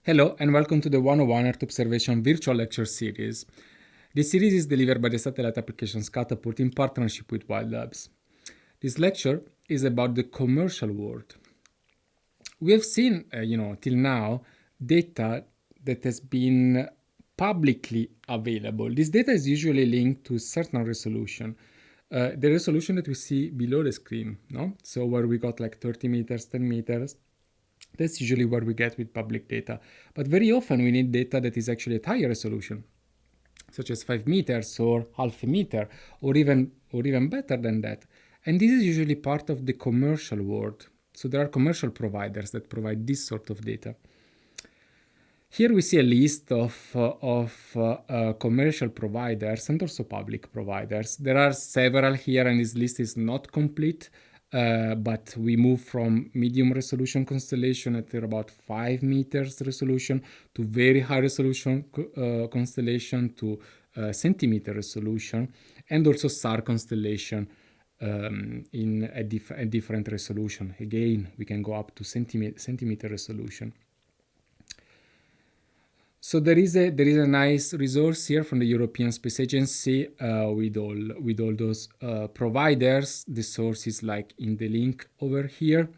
Hello and welcome to the 101 Earth Observation virtual lecture series. This series is delivered by the Satellite Applications Catapult in partnership with WILDLABS. This lecture is about the commercial world. We have seen, till now, data that has been publicly available. This data is usually linked to certain resolution. The resolution that we see below the screen, no? So where we got like 30 meters, 10 meters, that's usually what we get with public data. But very often we need data that is actually at higher resolution, such as 5 meters or half a meter, or even better than that. And this is usually part of the commercial world. So there are commercial providers that provide this sort of data. Here we see a list of commercial providers and also public providers. There are several here, and this list is not complete. But we move from medium resolution constellation at about 5 meters resolution to very high resolution constellation to centimeter resolution, and also SAR constellation in a different resolution. Again, we can go up to centimeter resolution. So there is a nice resource here from the European Space Agency with all those providers. The source is like in the link over here,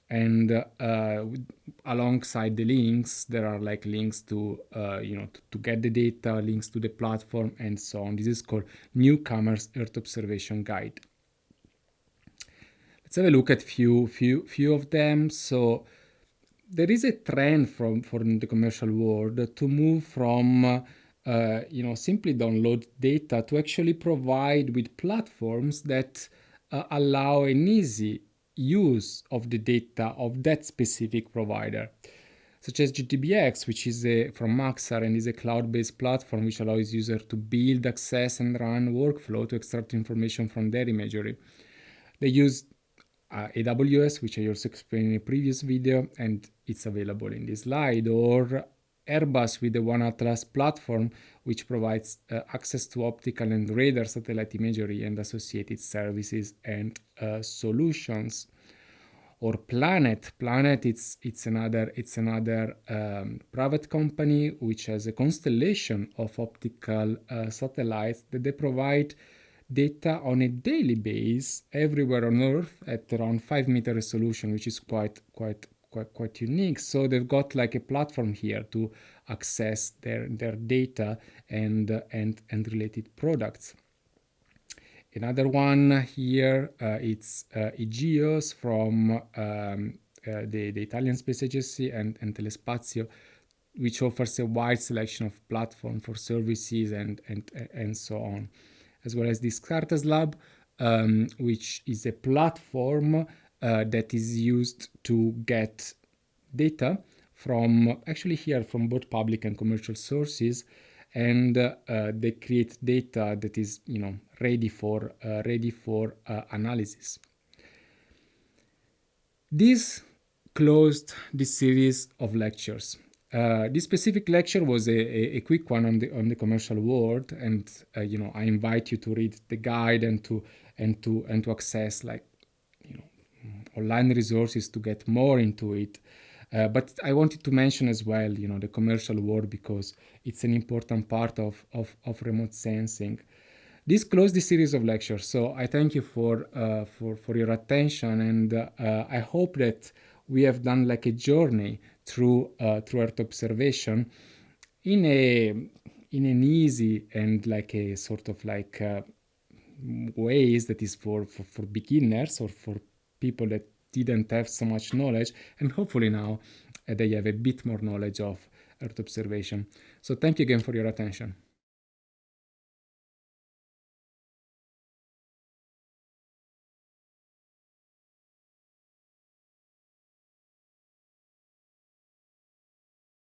and alongside the links there are like links to to get the data, links to the platform, and so on. This is called Newcomers Earth Observation Guide. Let's have a look at few of them. So there is a trend from the commercial world to move from simply download data to actually provide with platforms that allow an easy use of the data of that specific provider, such as GTBX, which is from Maxar and is a cloud-based platform which allows users to build, access, and run workflow to extract information from their imagery. They use AWS, which I also explained in a previous video, and it's available in this slide, or AIRBUS with the One Atlas platform, which provides access to optical and radar satellite imagery and associated services and solutions. Or Planet. Planet, it's another private company which has a constellation of optical satellites that they provide data on a daily basis everywhere on Earth at around 5 meter resolution, which is quite unique. So they've got like a platform here to access their data and related products. Another one here, it's Aegeos from the Italian Space Agency and Telespazio, which offers a wide selection of platforms for services and so on, as well as DESCARTES Lab, which is a platform that is used to get data from both public and commercial sources, and they create data that is ready for analysis. This closed this series of lectures. This specific lecture was a quick one on the commercial world, and I invite you to read the guide and to access online resources to get more into it. But I wanted to mention as well, the commercial world, because it's an important part of remote sensing. This closed the series of lectures, so I thank you for your attention, and I hope that we have done like a journey through Earth observation in an easy and like a sort of like ways that is for beginners or for people that didn't have so much knowledge, and hopefully now they have a bit more knowledge of Earth observation. So thank you again for your attention.